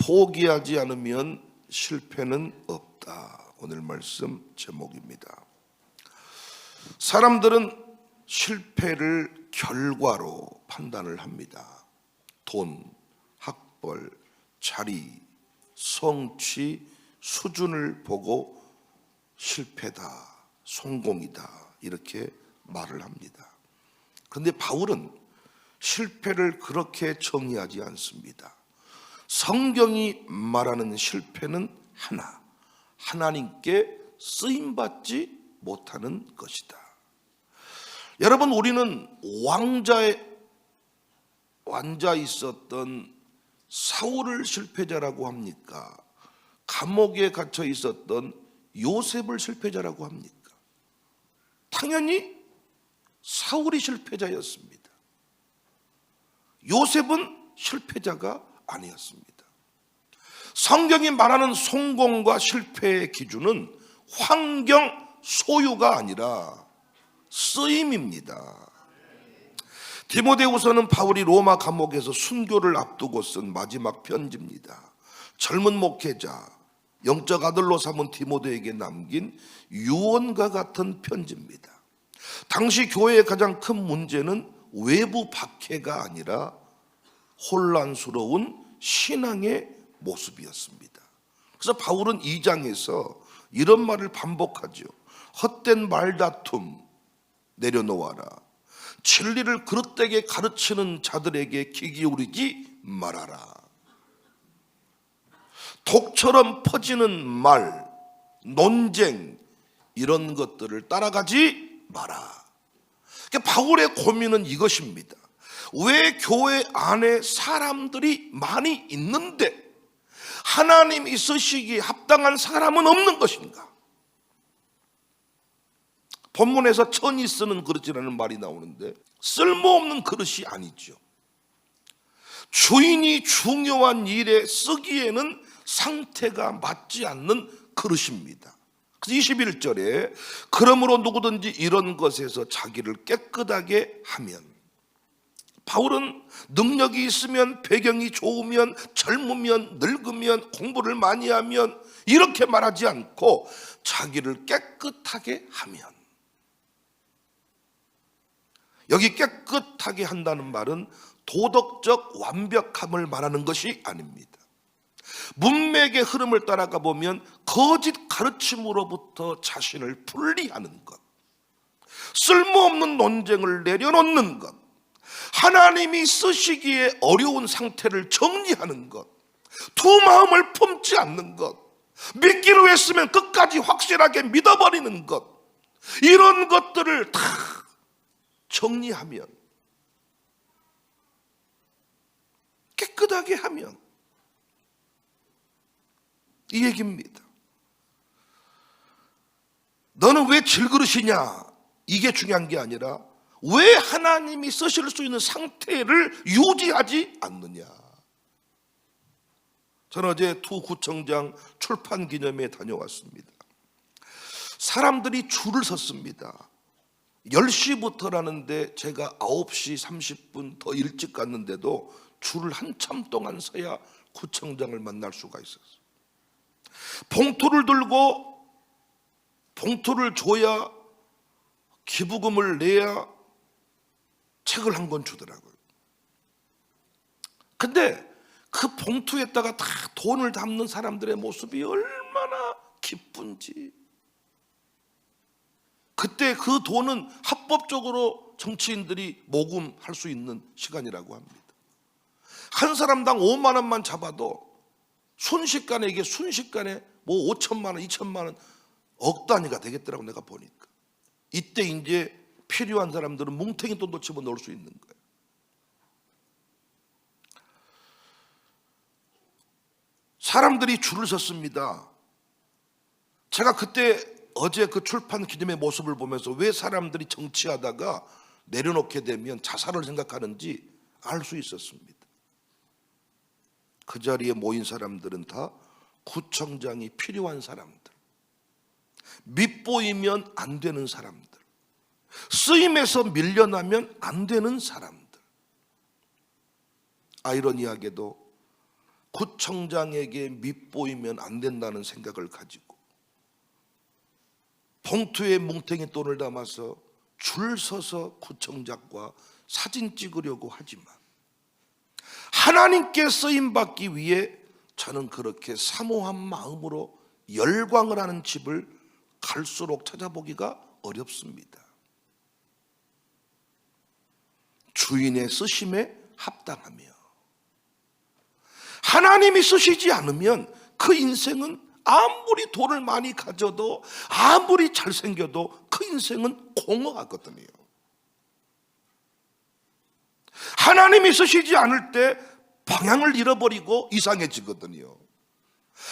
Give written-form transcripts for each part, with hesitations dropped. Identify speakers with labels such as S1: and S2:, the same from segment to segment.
S1: 포기하지 않으면 실패는 없다. 오늘 말씀 제목입니다. 사람들은 실패를 결과로 판단을 합니다. 돈, 학벌, 자리, 성취, 수준을 보고 실패다, 성공이다 이렇게 말을 합니다. 그런데 바울은 실패를 그렇게 정의하지 않습니다. 성경이 말하는 실패는 하나님께 쓰임받지 못하는 것이다. 여러분, 우리는 왕자 있었던 사울을 실패자라고 합니까? 감옥에 갇혀 있었던 요셉을 실패자라고 합니까? 당연히 사울이 실패자였습니다. 요셉은 실패자가 아니었습니다. 성경이 말하는 성공과 실패의 기준은 환경, 소유가 아니라 쓰임입니다. 디모데후서는 바울이 로마 감옥에서 순교를 앞두고 쓴 마지막 편지입니다. 젊은 목회자, 영적 아들로 삼은 디모데에게 남긴 유언과 같은 편지입니다. 당시 교회의 가장 큰 문제는 외부 박해가 아니라 혼란스러운 신앙의 모습이었습니다. 그래서 바울은 2장에서 이런 말을 반복하죠. 헛된 말다툼 내려놓아라. 진리를 그릇되게 가르치는 자들에게 귀 기울이지 말아라. 독처럼 퍼지는 말, 논쟁 이런 것들을 따라가지 마라. 그러니까 바울의 고민은 이것입니다. 왜 교회 안에 사람들이 많이 있는데 하나님이 쓰시기에 합당한 사람은 없는 것인가? 본문에서 천이 쓰는 그릇이라는 말이 나오는데 쓸모없는 그릇이 아니죠. 주인이 중요한 일에 쓰기에는 상태가 맞지 않는 그릇입니다. 그래서 21절에 그러므로 누구든지 이런 것에서 자기를 깨끗하게 하면, 바울은 능력이 있으면, 배경이 좋으면, 젊으면, 늙으면, 공부를 많이 하면 이렇게 말하지 않고 자기를 깨끗하게 하면, 여기 깨끗하게 한다는 말은 도덕적 완벽함을 말하는 것이 아닙니다. 문맥의 흐름을 따라가 보면 거짓 가르침으로부터 자신을 분리하는 것, 쓸모없는 논쟁을 내려놓는 것, 하나님이 쓰시기에 어려운 상태를 정리하는 것, 두 마음을 품지 않는 것, 믿기로 했으면 끝까지 확실하게 믿어버리는 것, 이런 것들을 다 정리하면, 깨끗하게 하면 이 얘기입니다. 너는 왜 질그릇이냐? 이게 중요한 게 아니라 왜 하나님이 쓰실 수 있는 상태를 유지하지 않느냐? 저는 어제 두 구청장 출판 기념회에 다녀왔습니다. 사람들이 줄을 섰습니다. 10시부터라는데 제가 9시 30분 더 일찍 갔는데도 줄을 한참 동안 서야 구청장을 만날 수가 있었어요. 봉투를 들고 봉투를 줘야, 기부금을 내야 책을 한 권 주더라고요. 근데 그 봉투에다가 다 돈을 담는 사람들의 모습이 얼마나 기쁜지. 그때 그 돈은 합법적으로 정치인들이 모금할 수 있는 시간이라고 합니다. 한 사람당 5만 원만 잡아도 순식간에, 이게 순식간에 뭐 5천만 원, 2천만 원, 억 단위가 되겠더라고 내가 보니까. 이때 이제 필요한 사람들은 뭉탱이 돈도 집어넣을 수 있는 거예요. 사람들이 줄을 섰습니다. 제가 그때 어제 그 출판 기념의 모습을 보면서 왜 사람들이 정치하다가 내려놓게 되면 자살을 생각하는지 알 수 있었습니다. 그 자리에 모인 사람들은 다 구청장이 필요한 사람들, 밑보이면 안 되는 사람들, 쓰임에서 밀려나면 안 되는 사람들. 아이러니하게도 구청장에게 밉보이면 안 된다는 생각을 가지고 봉투에 뭉탱이 돈을 담아서 줄 서서 구청장과 사진 찍으려고 하지만 하나님께 쓰임받기 위해 저는 그렇게 사모한 마음으로 열광을 하는 집을 갈수록 찾아보기가 어렵습니다. 주인의 쓰심에 합당하며 하나님이 쓰시지 않으면 그 인생은 아무리 돈을 많이 가져도 아무리 잘생겨도 그 인생은 공허하거든요. 하나님이 쓰시지 않을 때 방향을 잃어버리고 이상해지거든요.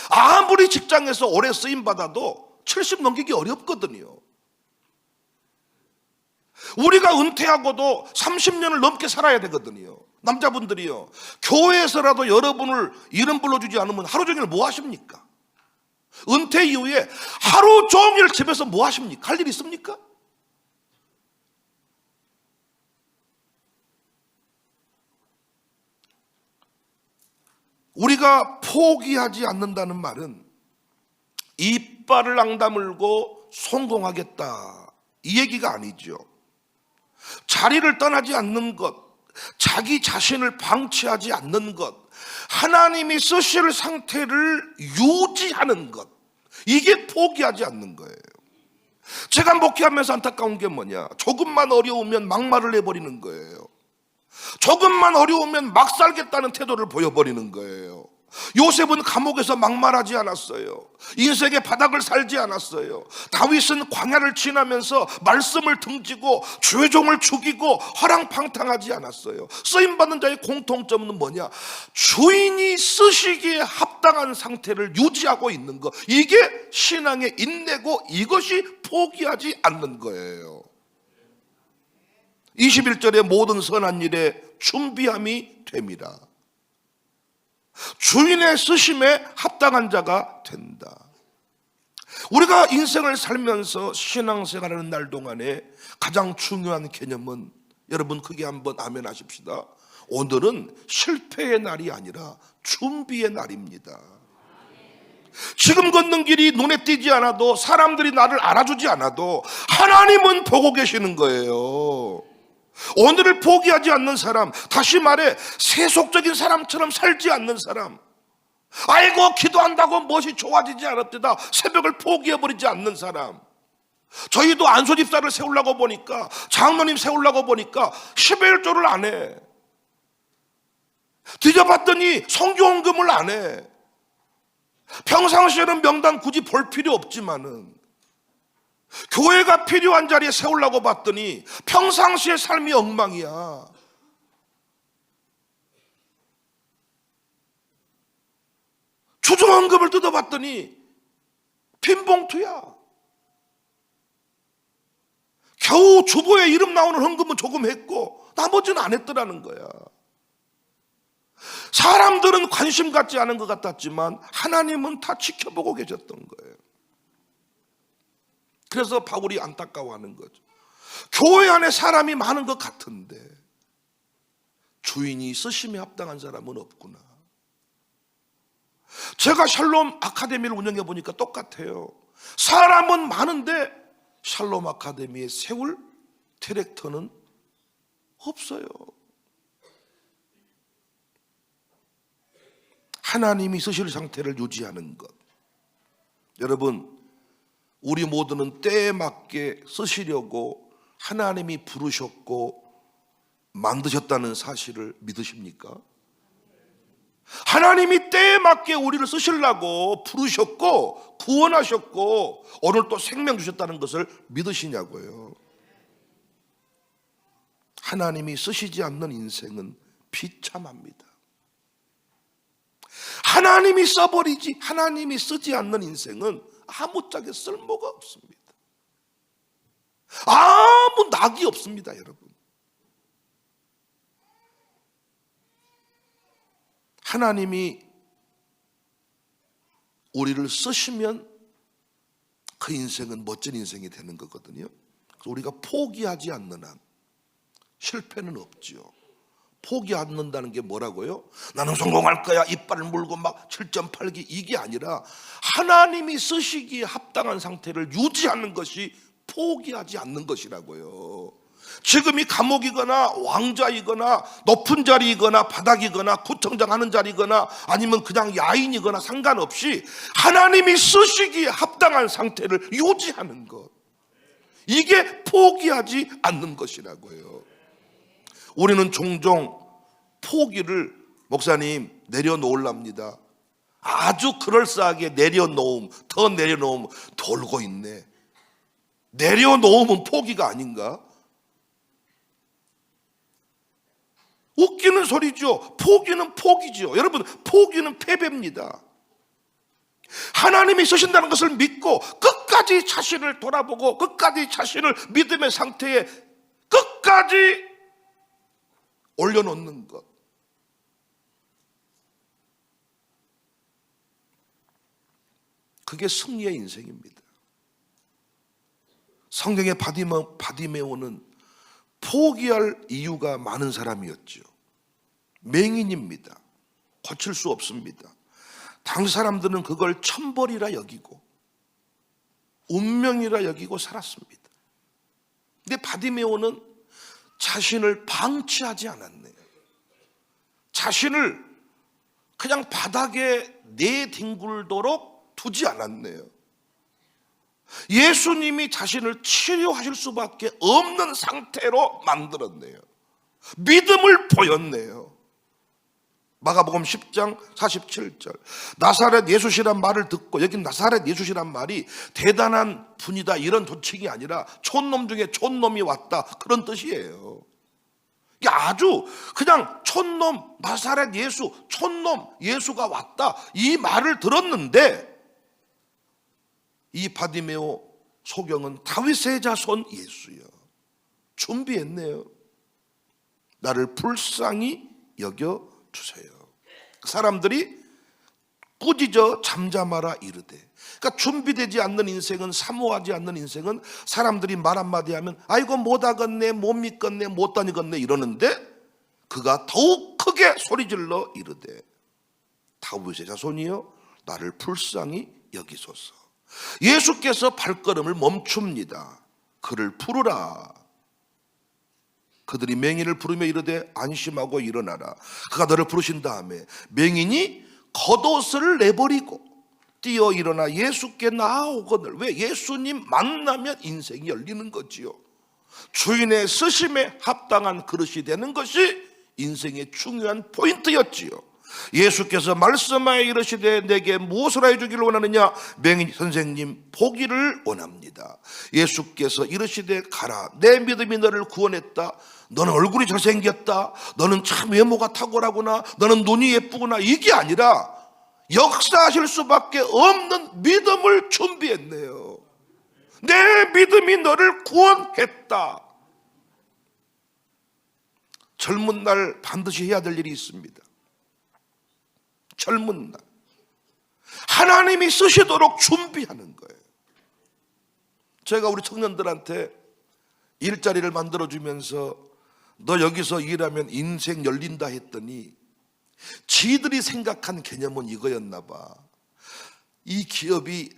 S1: 아무리 직장에서 오래 쓰임받아도 70 넘기기 어렵거든요. 우리가 은퇴하고도 30년을 넘게 살아야 되거든요. 남자분들이요, 교회에서라도 여러분을 이름 불러주지 않으면 하루 종일 뭐 하십니까? 은퇴 이후에 하루 종일 집에서 뭐 하십니까? 할 일 있습니까? 우리가 포기하지 않는다는 말은 이빨을 앙다물고 성공하겠다 이 얘기가 아니죠. 자리를 떠나지 않는 것, 자기 자신을 방치하지 않는 것, 하나님이 쓰실 상태를 유지하는 것, 이게 포기하지 않는 거예요. 제가 목회하면서 안타까운 게 뭐냐, 조금만 어려우면 막말을 해버리는 거예요. 조금만 어려우면 막 살겠다는 태도를 보여버리는 거예요. 요셉은 감옥에서 막말하지 않았어요. 인생의 바닥을 살지 않았어요. 다윗은 광야를 지나면서 말씀을 등지고 죄종을 죽이고 허랑방탕하지 않았어요. 쓰임받는 자의 공통점은 뭐냐, 주인이 쓰시기에 합당한 상태를 유지하고 있는 것, 이게 신앙의 인내고 이것이 포기하지 않는 거예요. 21절에 모든 선한 일에 준비함이 됨이라. 주인의 쓰심에 합당한 자가 된다. 우리가 인생을 살면서 신앙생활하는 날 동안에 가장 중요한 개념은, 여러분 크게 한번 아멘 하십시다. 오늘은 실패의 날이 아니라 준비의 날입니다. 지금 걷는 길이 눈에 띄지 않아도, 사람들이 나를 알아주지 않아도 하나님은 보고 계시는 거예요. 오늘을 포기하지 않는 사람, 다시 말해 세속적인 사람처럼 살지 않는 사람, 아이고 기도한다고 무엇이 좋아지지 않았대다 새벽을 포기해버리지 않는 사람. 저희도 안소집사를 세우려고 보니까, 장로님 세우려고 보니까 10의 1조를 안 해. 뒤져봤더니 성교원금을 안 해. 평상시에는 명단 굳이 볼 필요 없지만은 교회가 필요한 자리에 세우려고 봤더니 평상시의 삶이 엉망이야. 주정헌금을 뜯어봤더니 빈봉투야. 겨우 주보에 이름 나오는 헌금은 조금 했고 나머지는 안 했더라는 거야. 사람들은 관심 갖지 않은 것 같았지만 하나님은 다 지켜보고 계셨던 거예요. 그래서 바울이 안타까워하는 거죠. 교회 안에 사람이 많은 것 같은데 주인이 쓰심에 합당한 사람은 없구나. 제가 샬롬 아카데미를 운영해 보니까 똑같아요. 사람은 많은데 샬롬 아카데미에 세울 디렉터는 없어요. 하나님이 쓰실 상태를 유지하는 것. 여러분, 우리 모두는 때에 맞게 쓰시려고 하나님이 부르셨고 만드셨다는 사실을 믿으십니까? 하나님이 때에 맞게 우리를 쓰시려고 부르셨고 구원하셨고 오늘 또 생명 주셨다는 것을 믿으시냐고요. 하나님이 쓰시지 않는 인생은 비참합니다. 하나님이 써버리지, 하나님이 쓰지 않는 인생은 아무짝에 쓸모가 없습니다. 아무 낙이 없습니다, 여러분. 하나님이 우리를 쓰시면 그 인생은 멋진 인생이 되는 거거든요. 그래서 우리가 포기하지 않는 한 실패는 없지요. 포기 않는다는 게 뭐라고요? 나는 성공할 거야 이빨을 물고 막 7.8기 이게 아니라 하나님이 쓰시기에 합당한 상태를 유지하는 것이 포기하지 않는 것이라고요. 지금이 감옥이거나 왕좌이거나 높은 자리이거나 바닥이거나 구청장 하는 자리거나 아니면 그냥 야인이거나 상관없이 하나님이 쓰시기에 합당한 상태를 유지하는 것, 이게 포기하지 않는 것이라고요. 우리는 종종 포기를 목사님 내려놓으랍니다. 아주 그럴싸하게 내려놓음, 더 내려놓으면 돌고 있네. 내려놓으면 포기가 아닌가? 웃기는 소리죠. 포기는 포기죠. 여러분, 포기는 패배입니다. 하나님이 쓰신다는 것을 믿고 끝까지 자신을 돌아보고 끝까지 자신을 믿음의 상태에 끝까지 올려놓는 것, 그게 승리의 인생입니다. 성경의 바디메오는 포기할 이유가 많은 사람이었죠. 맹인입니다. 고칠 수 없습니다. 당시 사람들은 그걸 천벌이라 여기고 운명이라 여기고 살았습니다. 근데 바디메오는 자신을 방치하지 않았네요. 자신을 그냥 바닥에 내뒹굴도록 두지 않았네요. 예수님이 자신을 치료하실 수밖에 없는 상태로 만들었네요. 믿음을 보였네요. 마가복음 10장 47절, 나사렛 예수시란 말을 듣고, 여기 나사렛 예수시란 말이 대단한 분이다 이런 조칭이 아니라 촌놈 중에 촌놈이 왔다 그런 뜻이에요. 이게 아주 그냥 촌놈, 나사렛 예수, 촌놈 예수가 왔다 이 말을 들었는데, 이 바디메오 소경은 다윗의 자손 예수여, 준비했네요. 나를 불쌍히 여겨주세요. 사람들이 꾸짖어 잠잠하라 이르되, 그러니까 준비되지 않는 인생은, 사모하지 않는 인생은 사람들이 말 한마디 하면 아이고 못하겠네, 못 믿겠네, 못 다니겠네 이러는데, 그가 더욱 크게 소리질러 이르되 다윗의 자손이여 나를 불쌍히 여기소서. 예수께서 발걸음을 멈춥니다. 그를 부르라. 그들이 맹인을 부르며 이르되 안심하고 일어나라. 그가 너를 부르신 다음에 맹인이 겉옷을 내버리고 뛰어 일어나 예수께 나아오거늘. 왜? 예수님 만나면 인생이 열리는 거지요. 주인의 쓰심에 합당한 그릇이 되는 것이 인생의 중요한 포인트였지요. 예수께서 말씀하여 이르시되 내게 무엇을 해주기를 원하느냐? 맹인 선생님 보기를 원합니다. 예수께서 이르시되 가라, 내 믿음이 너를 구원했다. 너는 얼굴이 잘생겼다, 너는 참 외모가 탁월하구나, 너는 눈이 예쁘구나, 이게 아니라 역사하실 수밖에 없는 믿음을 준비했네요. 내 믿음이 너를 구원했다. 젊은 날 반드시 해야 될 일이 있습니다. 젊은 날 하나님이 쓰시도록 준비하는 거예요. 제가 우리 청년들한테 일자리를 만들어주면서 너 여기서 일하면 인생 열린다 했더니 지들이 생각한 개념은 이거였나 봐. 이 기업이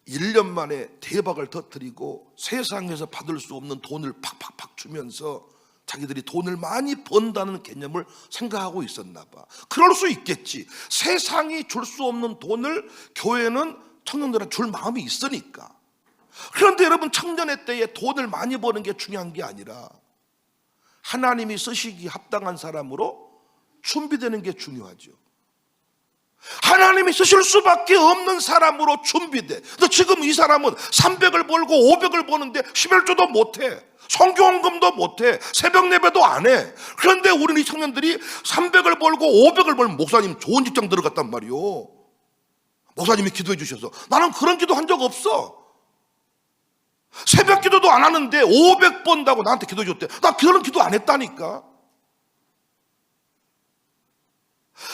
S1: 1년 만에 대박을 터뜨리고 세상에서 받을 수 없는 돈을 팍팍팍 주면서 자기들이 돈을 많이 번다는 개념을 생각하고 있었나 봐. 그럴 수 있겠지. 세상이 줄 수 없는 돈을 교회는 청년들한테 줄 마음이 있으니까. 그런데 여러분, 청년의 때에 돈을 많이 버는 게 중요한 게 아니라 하나님이 쓰시기 합당한 사람으로 준비되는 게 중요하죠. 하나님이 쓰실 수밖에 없는 사람으로 준비돼. 근데 지금 이 사람은 300을 벌고 500을 버는데 11조도 못해, 성경헌금도 못해, 새벽 예배도 안 해. 그런데 우리 이 청년들이 300을 벌고 500을 벌면 목사님 좋은 직장 들어갔단 말이요. 목사님이 기도해 주셔서. 나는 그런 기도 한 적 없어. 새벽 기도도 안 하는데 500 번다고 나한테 기도해 줬대. 나 그런 기도 안 했다니까.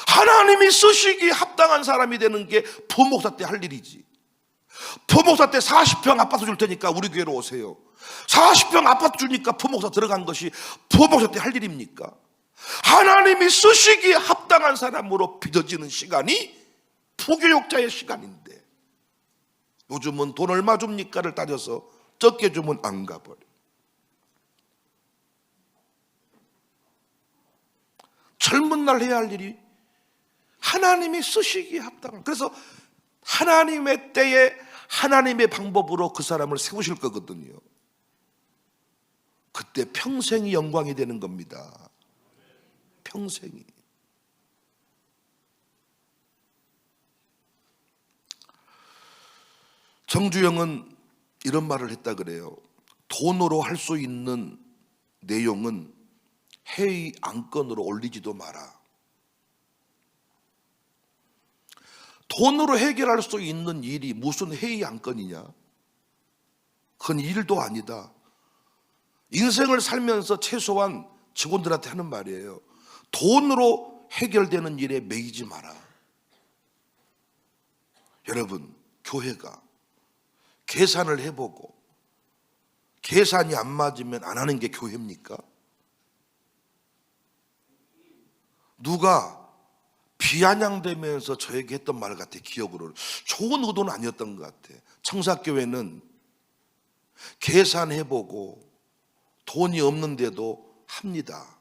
S1: 하나님이 쓰시기에 합당한 사람이 되는 게 부목사 때 할 일이지. 부목사 때 40평 아파트 줄 테니까 우리 교회로 오세요. 40평 아파트 주니까 부목사 들어간 것이 부목사 때 할 일입니까? 하나님이 쓰시기에 합당한 사람으로 빚어지는 시간이 부교육자의 시간인데, 요즘은 돈 얼마 줍니까를 따져서 적게 주면 안 가버려. 젊은 날 해야 할 일이 하나님이 쓰시기에 합당한, 그래서 하나님의 때에 하나님의 방법으로 그 사람을 세우실 거거든요. 그때 평생이 영광이 되는 겁니다. 평생이. 정주영은 이런 말을 했다 그래요. 돈으로 할 수 있는 내용은 회의 안건으로 올리지도 마라. 돈으로 해결할 수 있는 일이 무슨 회의 안건이냐? 그건 일도 아니다. 인생을 살면서 최소한 직원들한테 하는 말이에요. 돈으로 해결되는 일에 매이지 마라. 여러분, 교회가 계산을 해보고 계산이 안 맞으면 안 하는 게 교회입니까? 누가 비아냥대면서 저에게 했던 말 같아. 기억으로는 좋은 의도는 아니었던 것 같아. 청사교회는 계산해보고 돈이 없는데도 합니다.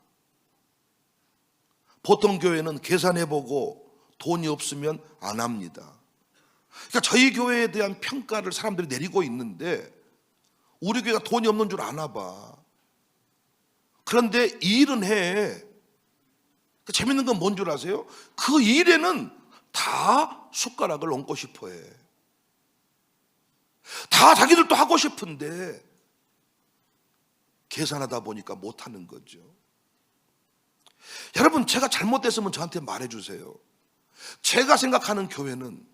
S1: 보통 교회는 계산해보고 돈이 없으면 안 합니다. 그러니까 저희 교회에 대한 평가를 사람들이 내리고 있는데, 우리 교회가 돈이 없는 줄 아나 봐. 그런데 일은 해. 재밌는 건 뭔 줄 아세요? 그 일에는 다 숟가락을 얹고 싶어 해. 다 자기들도 하고 싶은데 계산하다 보니까 못하는 거죠. 여러분, 제가 잘못됐으면 저한테 말해주세요. 제가 생각하는 교회는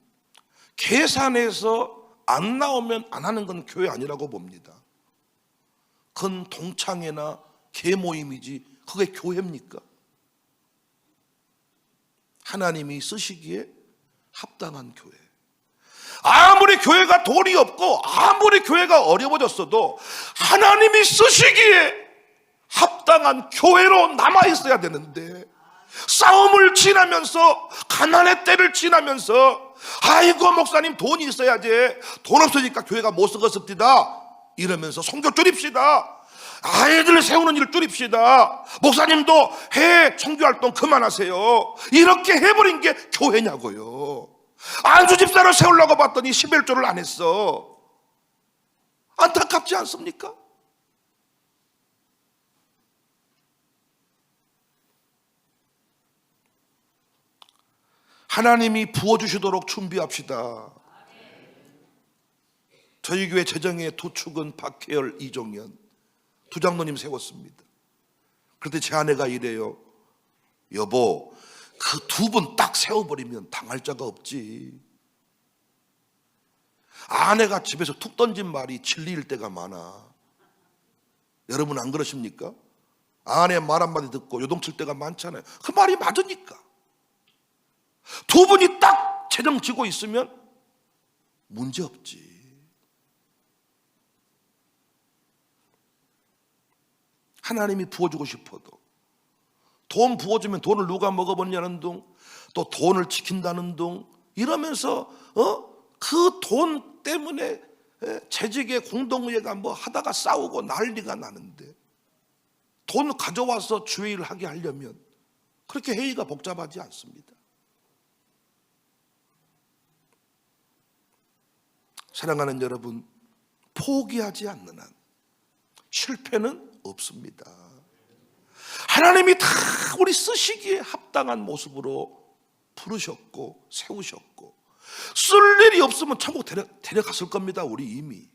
S1: 계산해서 안 나오면 안 하는 건 교회 아니라고 봅니다. 그건 동창회나 계모임이지 그게 교회입니까? 하나님이 쓰시기에 합당한 교회. 아무리 교회가 돈이 없고 아무리 교회가 어려워졌어도 하나님이 쓰시기에 합당한 교회로 남아있어야 되는데, 싸움을 지나면서 가난의 때를 지나면서 아이고 목사님 돈이 있어야지, 돈 없으니까 교회가 못 쓰겠습니다 이러면서 선교 줄입시다, 아이들 세우는 일을 줄입시다, 목사님도 해외 청교활동 그만하세요, 이렇게 해버린 게 교회냐고요. 안수 집사를 세우려고 봤더니 11조를 안 했어. 안타깝지 않습니까? 하나님이 부어주시도록 준비합시다. 저희 교회 재정의 투축은 박혜열, 이종현 두 장로님 세웠습니다. 그런데 제 아내가 이래요. 여보, 그 두 분 딱 세워버리면 당할 자가 없지. 아내가 집에서 툭 던진 말이 진리일 때가 많아. 여러분 안 그러십니까? 아내 말 한마디 듣고 요동칠 때가 많잖아요. 그 말이 맞으니까. 두 분이 딱 재정 지고 있으면 문제 없지. 하나님이 부어주고 싶어도, 돈 부어주면 돈을 누가 먹어버리냐는 둥, 또 돈을 지킨다는 둥 이러면서 그 돈 때문에 재직의 공동회의가 뭐 하다가 싸우고 난리가 나는데, 돈 가져와서 주회의를 하게 하려면 그렇게 회의가 복잡하지 않습니다. 사랑하는 여러분, 포기하지 않는 한 실패는 없습니다. 하나님이 다 우리 쓰시기에 합당한 모습으로 부르셨고 세우셨고, 쓸 일이 없으면 천국 데려갔을 겁니다. 우리 이미.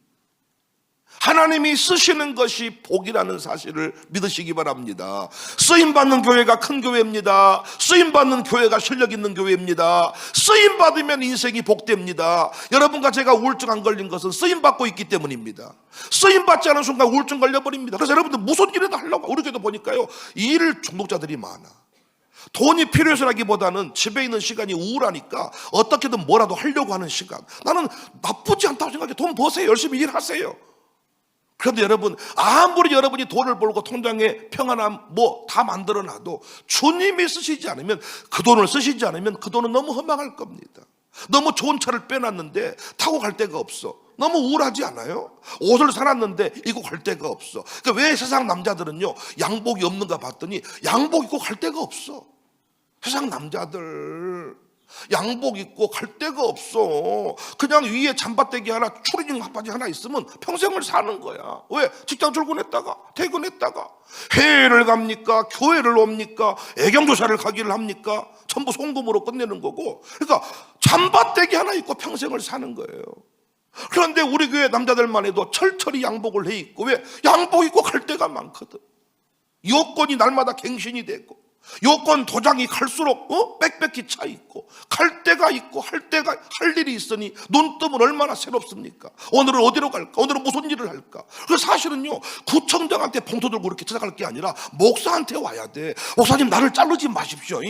S1: 하나님이 쓰시는 것이 복이라는 사실을 믿으시기 바랍니다. 쓰임받는 교회가 큰 교회입니다. 쓰임받는 교회가 실력 있는 교회입니다. 쓰임받으면 인생이 복됩니다. 여러분과 제가 우울증 안 걸린 것은 쓰임받고 있기 때문입니다. 쓰임받지 않은 순간 우울증 걸려버립니다. 그래서 여러분들 무슨 일이나 하려고, 우리 교회도 보니까요, 일 중독자들이 많아. 돈이 필요해서라기보다는 집에 있는 시간이 우울하니까 어떻게든 뭐라도 하려고 하는 시간. 나는 나쁘지 않다고 생각해. 돈 버세요. 열심히 일하세요. 그런데 여러분, 아무리 여러분이 돈을 벌고 통장에 평안함 뭐 다 만들어놔도 주님이 쓰시지 않으면, 그 돈을 쓰시지 않으면 그 돈은 너무 허망할 겁니다. 너무 좋은 차를 빼놨는데 타고 갈 데가 없어. 너무 우울하지 않아요? 옷을 사놨는데 입고 갈 데가 없어. 그러니까 왜 세상 남자들은요 양복이 없는가 봤더니 양복 입고 갈 데가 없어. 세상 남자들 양복 입고 갈 데가 없어. 그냥 위에 잠바떼기 하나, 추리닝 바지 하나 있으면 평생을 사는 거야. 왜? 직장 출근했다가 퇴근했다가 해외를 갑니까? 교회를 옵니까? 애경조사를 가기를 합니까? 전부 송금으로 끝내는 거고. 그러니까 잠바떼기 하나 입고 평생을 사는 거예요. 그런데 우리 교회 남자들만 해도 철철이 양복을 해 입고, 왜? 양복 입고 갈 데가 많거든. 여권이 날마다 갱신이 되고, 여권 도장이 갈수록 빽빽히 차 있고, 갈 데가 있고 할 일이 있으니 눈 뜨면 얼마나 새롭습니까? 오늘은 어디로 갈까? 오늘은 무슨 일을 할까? 그래서 사실은요 구청장한테 봉투 들고 그렇게 찾아갈 게 아니라 목사한테 와야 돼. 목사님, 나를 자르지 마십시오.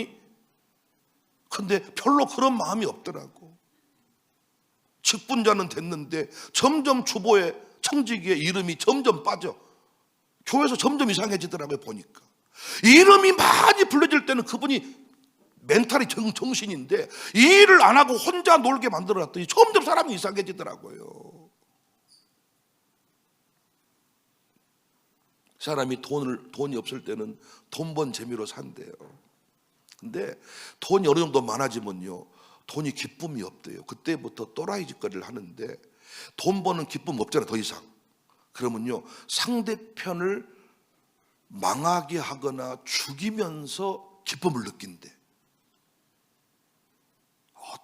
S1: 근데 별로 그런 마음이 없더라고. 직분자는 됐는데 점점 주보에, 청지기에 이름이 점점 빠져. 교회에서 점점 이상해지더라고요. 보니까 이름이 많이 불려질 때는 그분이 멘탈이 정신인데, 이 일을 안 하고 혼자 놀게 만들어놨더니 점점 사람이 이상해지더라고요. 사람이 돈이 없을 때는 돈 번 재미로 산대요. 근데 돈이 어느 정도 많아지면요 돈이 기쁨이 없대요. 그때부터 또라이 짓거리를 하는데, 돈 버는 기쁨 없잖아요 더 이상. 그러면요 상대편을 망하게 하거나 죽이면서 기쁨을 느낀대.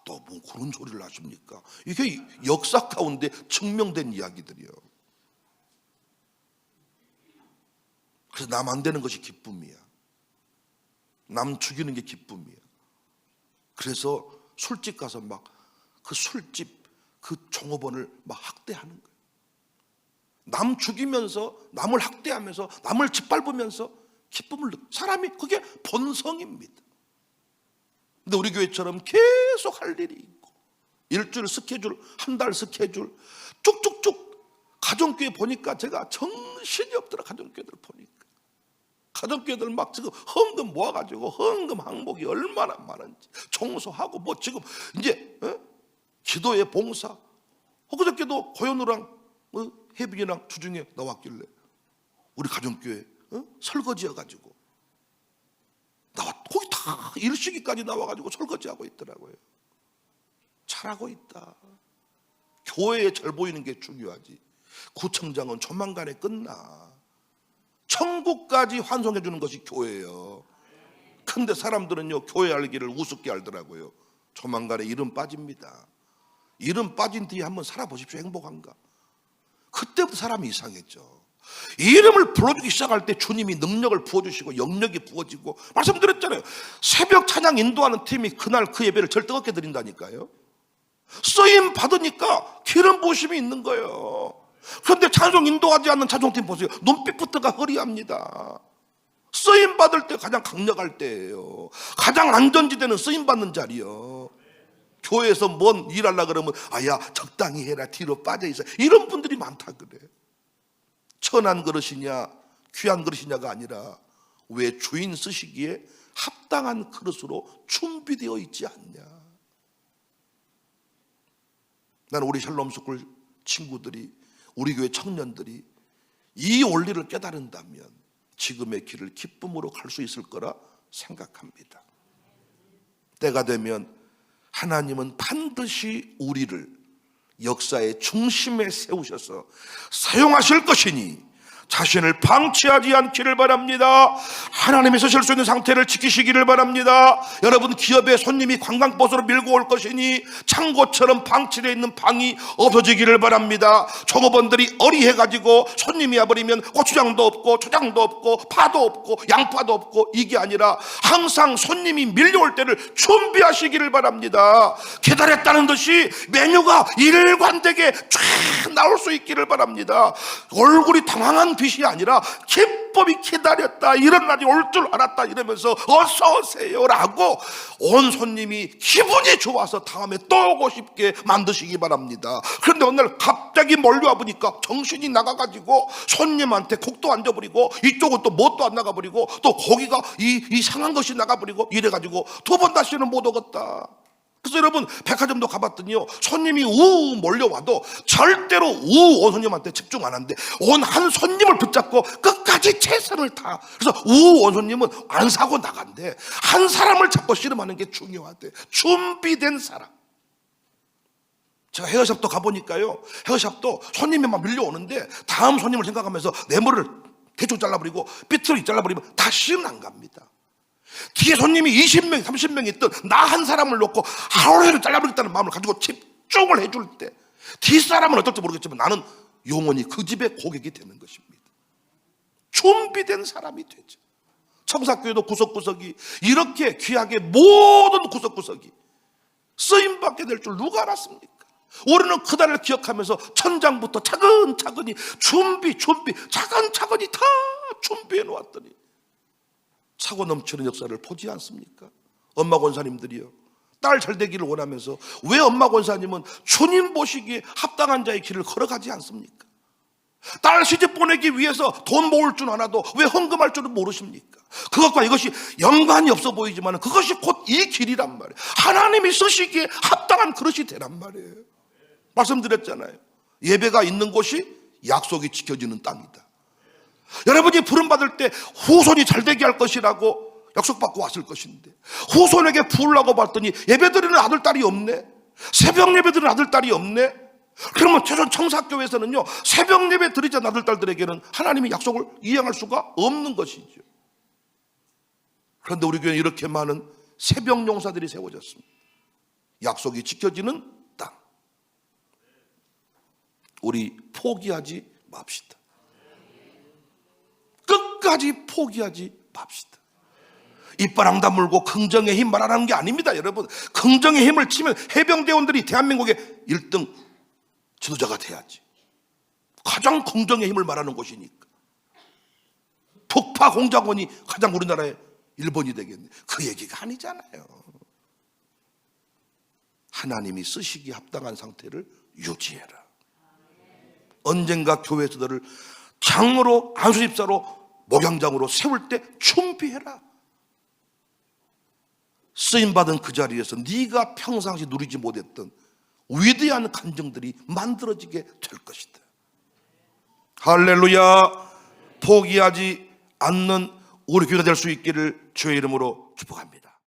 S1: 또 뭐 그런 소리를 하십니까? 이게 역사 가운데 증명된 이야기들이요. 그래서 남 안 되는 것이 기쁨이야. 남 죽이는 게 기쁨이야. 그래서 술집 가서 막 그 술집 그 종업원을 막 학대하는 거예요. 남 죽이면서, 남을 학대하면서, 남을 짓밟으면서 기쁨을 사람이 그게 본성입니다. 근데 우리 교회처럼 계속 할 일이 있고, 일주일 스케줄, 한 달 스케줄 쭉쭉쭉. 가정교회 보니까 제가 정신이 없더라. 가정교회들 보니까 가정교회들 막 지금 헌금 모아가지고 헌금 항목이 얼마나 많은지 청소하고 뭐 지금 이제 기도의 봉사. 그저께도 고현우랑 혜빈이랑 주중에 나왔길래 우리 가정교회 설거지해가지고 거기 다 일식이까지 나와가지고 설거지하고 있더라고요. 잘하고 있다. 교회에 잘 보이는 게 중요하지. 구청장은 조만간에 끝나. 천국까지 환송해 주는 것이 교회예요. 근데 사람들은요 교회 알기를 우습게 알더라고요. 조만간에 이름 빠집니다. 이름 빠진 뒤에 한번 살아보십시오. 행복한가? 그때부터 사람이 이상했죠. 이름을 불러주기 시작할 때 주님이 능력을 부어주시고 영역이 부어지고, 말씀드렸잖아요. 새벽 찬양 인도하는 팀이 그날 그 예배를 절대없게 드린다니까요. 쓰임 받으니까 기름 부으심이 있는 거예요. 그런데 찬송 인도하지 않는 찬송팀 보세요. 눈빛부터가 허리합니다. 쓰임 받을 때 가장 강력할 때예요. 가장 안전지대는 쓰임 받는 자리요. 교회에서 뭔 일하려고 그러면 아야 적당히 해라, 뒤로 빠져있어, 이런 분들이 많다 그래. 천한 그릇이냐 귀한 그릇이냐가 아니라 왜 주인 쓰시기에 합당한 그릇으로 준비되어 있지 않냐. 나는 우리 샬롬 스쿨 친구들이, 우리 교회 청년들이 이 원리를 깨달은다면 지금의 길을 기쁨으로 갈 수 있을 거라 생각합니다. 때가 되면 하나님은 반드시 우리를 역사의 중심에 세우셔서 사용하실 것이니 자신을 방치하지 않기를 바랍니다. 하나님이 쓰실 수 있는 상태를 지키시기를 바랍니다. 여러분, 기업에 손님이 관광버스로 밀고 올 것이니 창고처럼 방치되어 있는 방이 없어지기를 바랍니다. 종업원들이 어리해가지고 손님이 와버리면 고추장도 없고 초장도 없고 파도 없고 양파도 없고, 이게 아니라 항상 손님이 밀려올 때를 준비하시기를 바랍니다. 기다렸다는 듯이 메뉴가 일관되게 쫙 나올 수 있기를 바랍니다. 얼굴이 당황한 빛이 아니라 기쁨이 기다렸다, 이런 날이 올 줄 알았다 이러면서 어서 오세요라고 온 손님이 기분이 좋아서 다음에 또 오고 싶게 만드시기 바랍니다. 그런데 어느 날 갑자기 몰려와 보니까 정신이 나가가지고 손님한테 곡도 안 줘버리고 이쪽은 또 뭣도 안 나가버리고 또 고기가 이상한 것이 나가버리고 이래가지고 두 번 다시는 못 오겠다. 그래서 여러분, 백화점도 가봤더니요, 손님이 우 몰려와도 절대로 우 온 손님한테 집중 안 하는데 온 한 손님을 붙잡고 끝까지 최선을 다. 그래서 우 온 손님은 안 사고 나간대. 한 사람을 잡고 씨름하는 게 중요하대. 준비된 사람. 제가 헤어샵도 가보니까요, 헤어샵도 손님이 막 밀려오는데 다음 손님을 생각하면서 내 머리를 대충 잘라버리고 삐뚤이 잘라버리면 다시는 안 갑니다. 뒤에 손님이 20명, 30명 있던 나 한 사람을 놓고 하루를 잘라버리겠다는 마음을 가지고 집중을 해줄 때 뒷사람은 어떨지 모르겠지만 나는 영원히 그 집의 고객이 되는 것입니다. 준비된 사람이 되죠. 청사교회도 구석구석이 이렇게 귀하게 모든 구석구석이 쓰임받게 될 줄 누가 알았습니까? 우리는 그날을 기억하면서 천장부터 차근차근히 준비 차근차근히 다 준비해 놓았더니 차고 넘치는 역사를 보지 않습니까? 엄마 권사님들이요, 딸 잘 되기를 원하면서 왜 엄마 권사님은 주님 보시기에 합당한 자의 길을 걸어가지 않습니까? 딸 시집 보내기 위해서 돈 모을 줄 알아도 왜 헌금할 줄은 모르십니까? 그것과 이것이 연관이 없어 보이지만 그것이 곧 이 길이란 말이에요. 하나님이 쓰시기에 합당한 그릇이 되란 말이에요. 말씀드렸잖아요. 예배가 있는 곳이 약속이 지켜지는 땅이다. 여러분이 부름받을 때 후손이 잘되게 할 것이라고 약속받고 왔을 것인데 후손에게 부으려고 봤더니 예배드리는 아들, 딸이 없네. 새벽 예배드리는 아들, 딸이 없네. 그러면 최소한 청사교회에서는요, 새벽 예배 드리자 아들, 딸들에게는 하나님의 약속을 이행할 수가 없는 것이죠. 그런데 우리 교회는 이렇게 많은 새벽 용사들이 세워졌습니다. 약속이 지켜지는 땅. 우리 포기하지 맙시다. 끝까지 포기하지 맙시다. 이빨 앙 다물고 긍정의 힘 말하라는 게 아닙니다. 여러분, 긍정의 힘을 치면 해병대원들이 대한민국의 1등 지도자가 돼야지. 가장 긍정의 힘을 말하는 곳이니까. 북파 공작원이 가장 우리나라의 1번이 되겠네. 그 얘기가 아니잖아요. 하나님이 쓰시기에 합당한 상태를 유지해라. 언젠가 교회에서 너를 장으로, 안수집사로, 목양장으로 세울 때 준비해라. 쓰임받은 그 자리에서 네가 평상시 누리지 못했던 위대한 간증들이 만들어지게 될 것이다. 할렐루야. 포기하지 않는 우리 교회가 될 수 있기를 주의 이름으로 축복합니다.